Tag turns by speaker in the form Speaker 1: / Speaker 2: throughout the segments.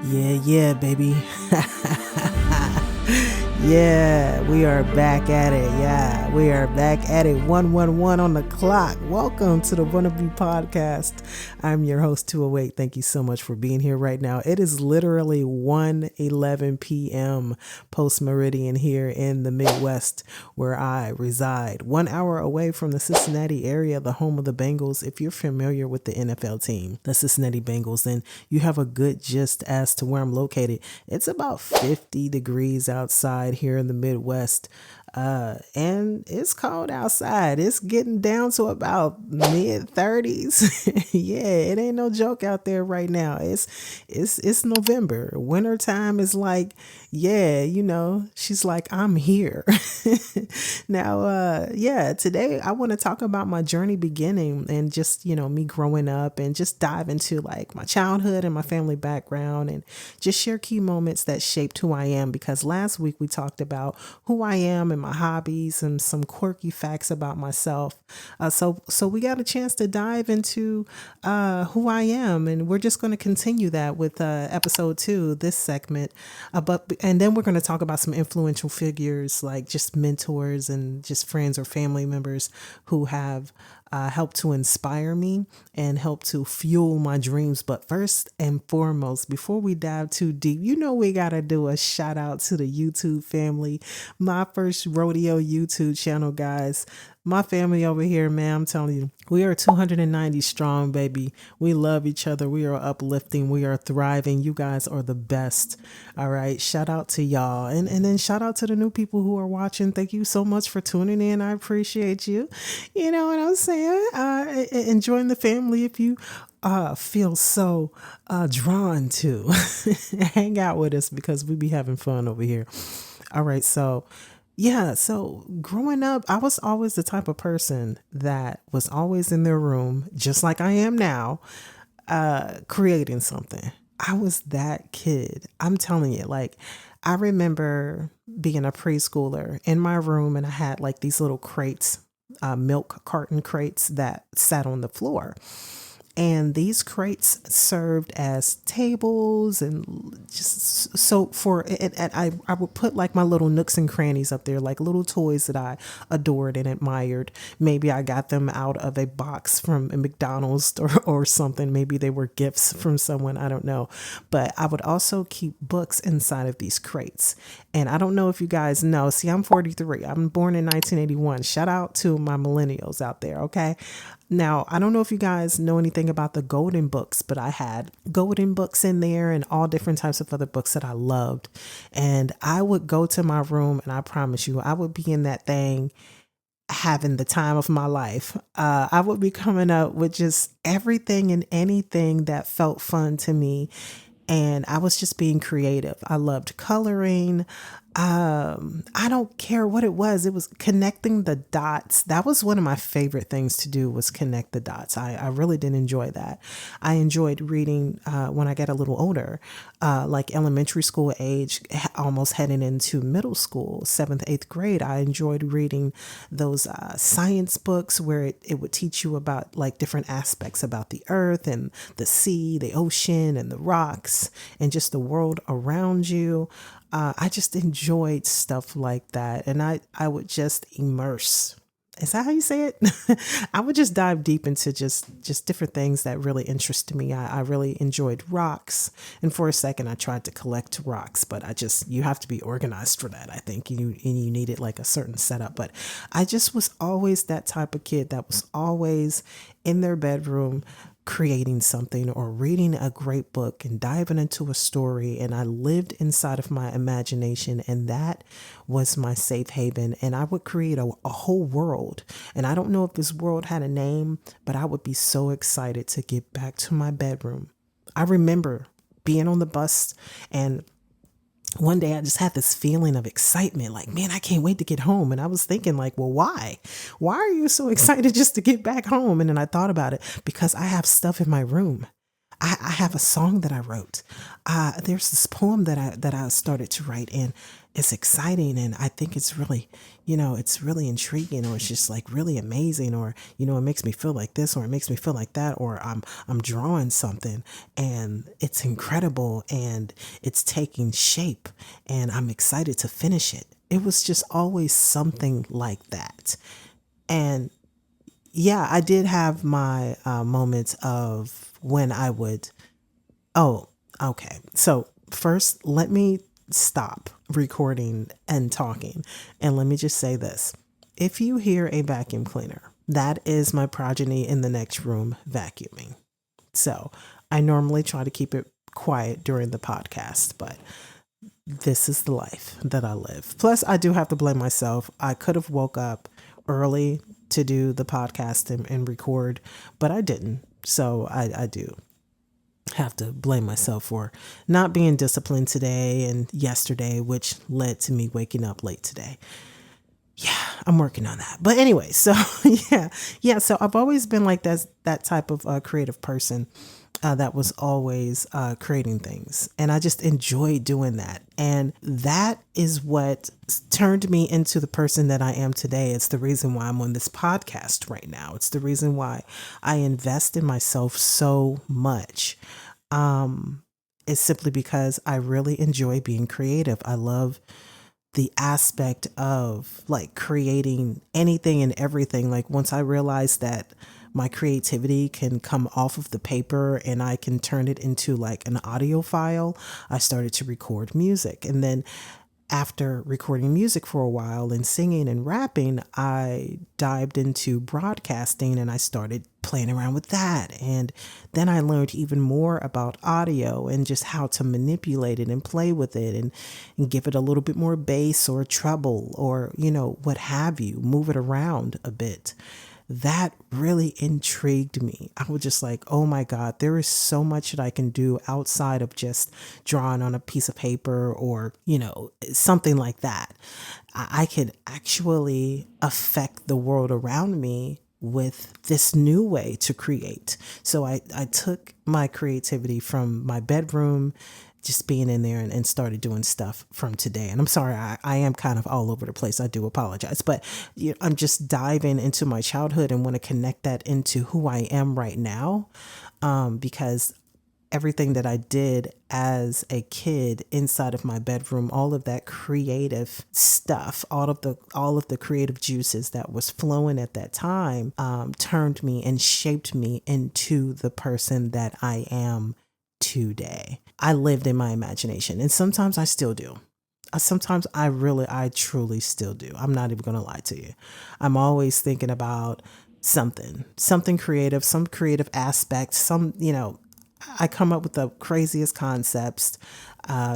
Speaker 1: Yeah, baby. Yeah, we are back at it. Yeah, we are back at it. 111 on the clock. Welcome to the Wannabe Podcast. I'm your host, 208. Thank you so much for being here right now. It is literally 1:11 p.m. post meridian here in the Midwest where I reside. 1 hour away from the Cincinnati area, the home of the Bengals. If you're familiar with the NFL team, the Cincinnati Bengals, then you have a good gist as to where I'm located. It's about 50 degrees outside here in the Midwest. And it's cold outside. It's getting down to about mid 30s. Yeah, it ain't no joke out there right now. It's November. Wintertime is like, yeah, she's like, I'm here. Now, yeah, today I want to talk about my journey beginning and just, me growing up and just dive into like my childhood and my family background and just share key moments that shaped who I am. Because last week we talked about who I am and my hobbies and some quirky facts about myself. So we got a chance to dive into who I am, and we're just going to continue that with episode 2, this segment. And then we're going to talk about some influential figures, like just mentors and just friends or family members who have help to inspire me and help to fuel my dreams. But first and foremost, before we dive too deep, we got to do a shout out to the YouTube family. My first rodeo YouTube channel, guys. My family over here, man, I'm telling you, we are 290 strong, baby. We love each other. We are uplifting. We are thriving. You guys are the best. All right. Shout out to y'all. And then shout out to the new people who are watching. Thank you so much for tuning in. I appreciate you. You know what I'm saying? Enjoying the family if you feel so drawn to hang out with us, because we be having fun over here. All right. So yeah, so growing up, I was always the type of person that was always in their room, just like I am now, creating something. I was that kid. I'm telling you, like, I remember being a preschooler in my room, and I had like these little crates, milk carton crates that sat on the floor. And these crates served as tables and just so for and I would put like my little nooks and crannies up there, like little toys that I adored and admired. Maybe I got them out of a box from a McDonald's or something. Maybe they were gifts from someone, I don't know. But I would also keep books inside of these crates. And I don't know if you guys know, see, I'm 43. I'm born in 1981. Shout out to my millennials out there, okay? Now, I don't know if you guys know anything about the golden books, but I had golden books in there and all different types of other books that I loved. And I would go to my room, and I promise you, I would be in that thing having the time of my life. I would be coming up with just everything and anything that felt fun to me. And I was just being creative. I loved coloring. I don't care what it was. It was connecting the dots. That was one of my favorite things to do, was connect the dots. I really did enjoy that. I enjoyed reading when I got a little older, like elementary school age, almost heading into middle school, 7th, 8th grade. I enjoyed reading those science books where it would teach you about like different aspects about the earth and the sea, the ocean and the rocks and just the world around you. I just enjoyed stuff like that. And I would just immerse. Is that how you say it? I would just dive deep into just different things that really interested me. I really enjoyed rocks. And for a second, I tried to collect rocks, but you have to be organized for that, I think. And you needed like a certain setup. But I just was always that type of kid that was always in their bedroom creating something or reading a great book and diving into a story. And I lived inside of my imagination, and that was my safe haven. And I would create a whole world. And I don't know if this world had a name, but I would be so excited to get back to my bedroom. I remember being on the bus, and one day I just had this feeling of excitement, like, man, I can't wait to get home. And I was thinking like, well, why? Why are you so excited just to get back home? And then I thought about it, because I have stuff in my room. I have a song that I wrote. There's this poem that I started to write, and it's exciting, and I think it's really, it's really intriguing, or it's just like really amazing, or it makes me feel like this, or it makes me feel like that, or I'm drawing something, and it's incredible, and it's taking shape, and I'm excited to finish it. It was just always something like that. And yeah, I did have my moments of when I would. Oh, okay. So first, let me stop recording and talking. And let me just say this. If you hear a vacuum cleaner, that is my progeny in the next room vacuuming. So I normally try to keep it quiet during the podcast, but this is the life that I live. Plus, I do have to blame myself. I could have woke up early to do the podcast and record, but I didn't. So I do have to blame myself for not being disciplined today and yesterday, which led to me waking up late today. Yeah, I'm working on that. But anyway, so yeah. So I've always been like that type of creative person that was always creating things, and I just enjoy doing that. And that is what turned me into the person that I am today. It's the reason why I'm on this podcast right now. It's the reason why I invest in myself so much. It's simply because I really enjoy being creative. I love the aspect of like creating anything and everything. Like once I realized that my creativity can come off of the paper and I can turn it into like an audio file, I started to record music. And then after recording music for a while and singing and rapping, I dived into broadcasting and I started playing around with that. And then I learned even more about audio and just how to manipulate it and play with it and give it a little bit more bass or treble or, what have you, move it around a bit. That really intrigued me. I was just like, oh my God, there is so much that I can do outside of just drawing on a piece of paper or, something like that. I could actually affect the world around me with this new way to create. So I took my creativity from my bedroom, just being in there and started doing stuff from today. And I'm sorry, I am kind of all over the place. I do apologize, but I'm just diving into my childhood and want to connect that into who I am right now. Because everything that I did as a kid inside of my bedroom, all of that creative stuff, all of the creative juices that was flowing at that time, turned me and shaped me into the person that I am today. I lived in my imagination, and sometimes I still do. Sometimes I truly still do. I'm not even going to lie to you. I'm always thinking about something creative, some creative aspect, I come up with the craziest concepts.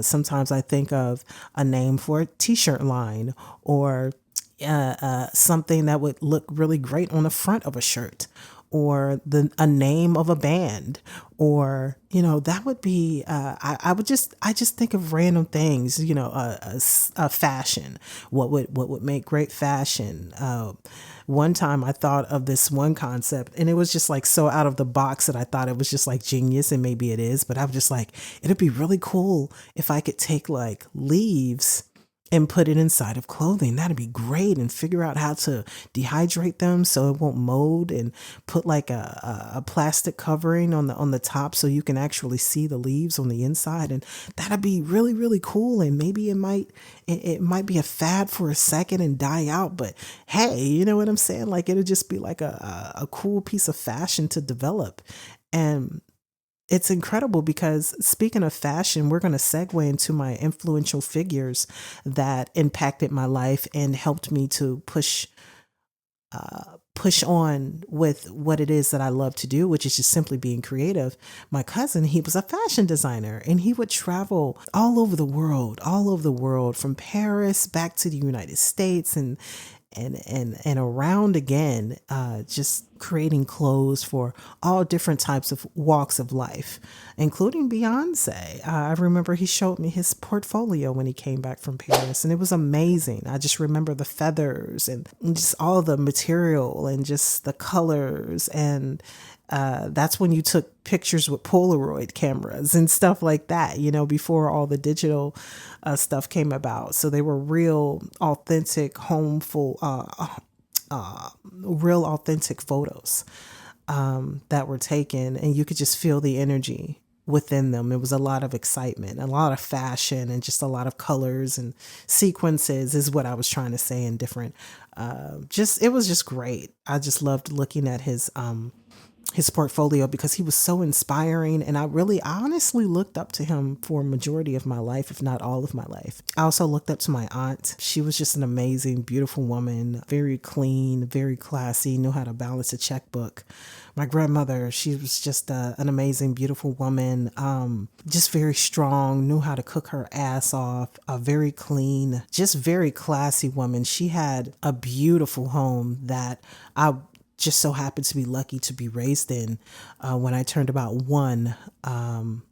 Speaker 1: Sometimes I think of a name for a t-shirt line or something that would look really great on the front of a shirt, or a name of a band, or that would be I just think of random things, a fashion. What would make great fashion? One time I thought of this one concept and it was just like so out of the box that I thought it was just like genius, and maybe it is, but I was just like, it'd be really cool if I could take like leaves and put it inside of clothing. That'd be great. And figure out how to dehydrate them so it won't mold, and put like a plastic covering on the top so you can actually see the leaves on the inside. And that'd be really, really cool. And maybe it might be a fad for a second and die out, but hey, you know what I'm saying? Like it'll just be like a cool piece of fashion to develop. And it's incredible because speaking of fashion, we're going to segue into my influential figures that impacted my life and helped me to push on with what it is that I love to do, which is just simply being creative. My cousin, he was a fashion designer, and he would travel all over the world, from Paris back to the United States and around again, just creating clothes for all different types of walks of life, including Beyonce. I remember he showed me his portfolio when he came back from Paris, and it was amazing. I just remember the feathers and just all the material and just the colors, and that's when you took pictures with Polaroid cameras and stuff like that, before all the digital stuff came about. So they were real, authentic, real authentic photos that were taken, and you could just feel the energy within them. It was a lot of excitement, a lot of fashion, and just a lot of colors and sequences is what I was trying to say in different, it was just great. I just loved looking at his portfolio because he was so inspiring, and I honestly looked up to him for a majority of my life, if not all of my life. I also looked up to my aunt. She was just an amazing, beautiful woman, very clean, very classy, knew how to balance a checkbook. My grandmother, she was just an amazing, beautiful woman, just very strong, knew how to cook her ass off, a very clean, just very classy woman. She had a beautiful home that I just so happened to be lucky to be raised in. When I turned about 1,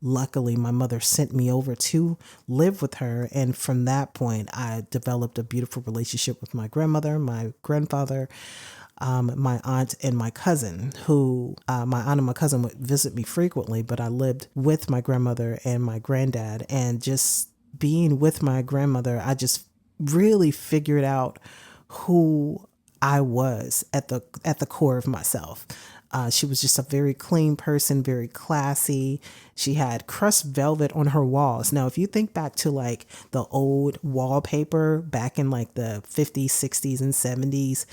Speaker 1: luckily my mother sent me over to live with her. And from that point, I developed a beautiful relationship with my grandmother, my grandfather, my aunt, and my cousin, who my aunt and my cousin would visit me frequently, but I lived with my grandmother and my granddad. And just being with my grandmother, I just really figured out who I was at the core of myself. She was just a very clean person, very classy. She had crushed velvet on her walls. Now, if you think back to like the old wallpaper back in like the 50s, 60s, and 70s,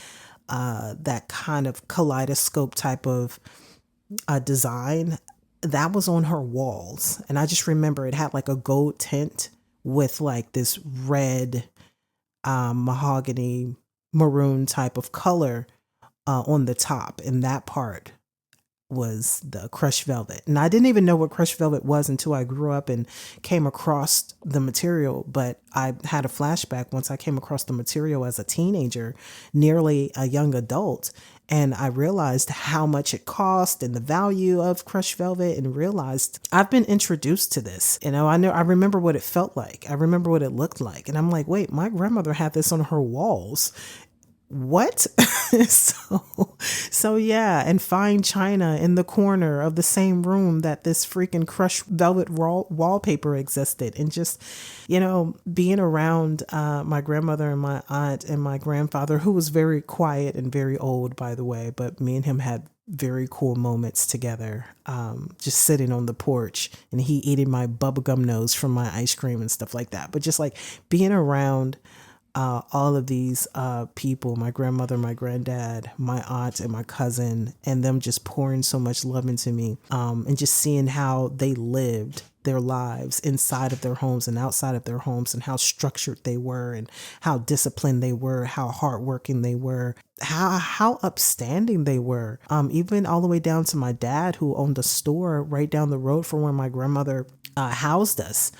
Speaker 1: that kind of kaleidoscope type of design, that was on her walls. And I just remember it had like a gold tint with like this red mahogany maroon type of color on the top, and that part was the crushed velvet. And I didn't even know what crushed velvet was until I grew up and came across the material. But I had a flashback once I came across the material as a teenager, nearly a young adult, and I realized how much it cost and the value of crushed velvet, and realized I've been introduced to this. I remember what it felt like. I remember what it looked like. And I'm like, wait, my grandmother had this on her walls. What? so yeah, and fine china in the corner of the same room that this freaking crushed velvet wallpaper existed. And just, being around my grandmother and my aunt and my grandfather, who was very quiet and very old, by the way, but me and him had very cool moments together, just sitting on the porch and he eating my bubblegum nose from my ice cream and stuff like that. But just like being around all of these people, my grandmother, my granddad, my aunt, and my cousin, and them just pouring so much love into me, and just seeing how they lived their lives inside of their homes and outside of their homes, and how structured they were, and how disciplined they were, how hardworking they were, how upstanding they were, even all the way down to my dad, who owned a store right down the road from where my grandmother housed us.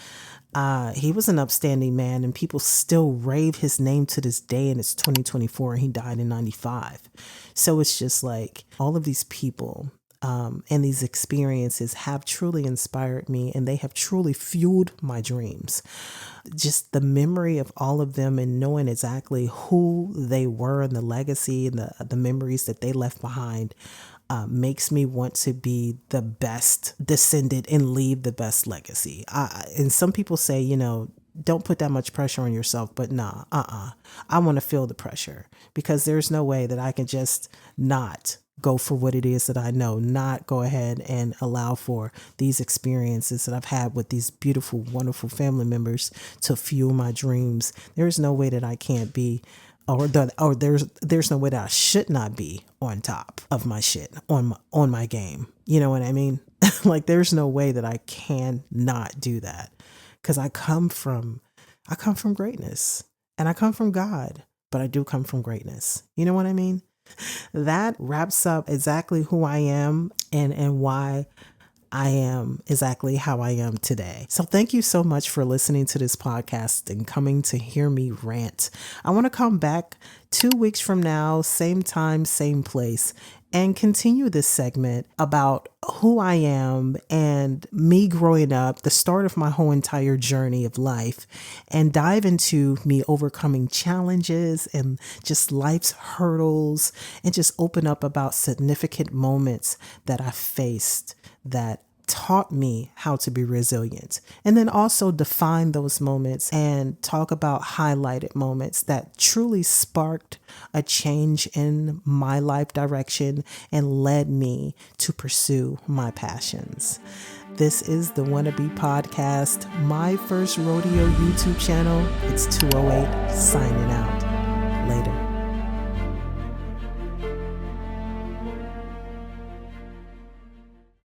Speaker 1: He was an upstanding man, and people still rave his name to this day, and it's 2024 and he died in 95. So it's just like all of these people and these experiences have truly inspired me, and they have truly fueled my dreams. Just the memory of all of them and knowing exactly who they were and the legacy and the memories that they left behind makes me want to be the best descendant and leave the best legacy. And some people say, don't put that much pressure on yourself, but nah, I want to feel the pressure, because there's no way that I can just not go for what it is that I know, not go ahead and allow for these experiences that I've had with these beautiful, wonderful family members to fuel my dreams. There's no way that I can't be, or there's no way that I should not be on top of my shit, on my game. You know what I mean? Like, there's no way that I can not do that, because I come from greatness, and I come from God, but I do come from greatness. You know what I mean? That wraps up exactly who I am and why I am exactly how I am today. So thank you so much for listening to this podcast and coming to hear me rant. I want to come back 2 weeks from now, same time, same place, and continue this segment about who I am and me growing up, the start of my whole entire journey of life, and dive into me overcoming challenges and just life's hurdles, and just open up about significant moments that I faced that taught me how to be resilient, and then also define those moments and talk about highlighted moments that truly sparked a change in my life direction and led me to pursue my passions. This is the Wannabe Podcast, my first rodeo YouTube channel. It's 208 signing out.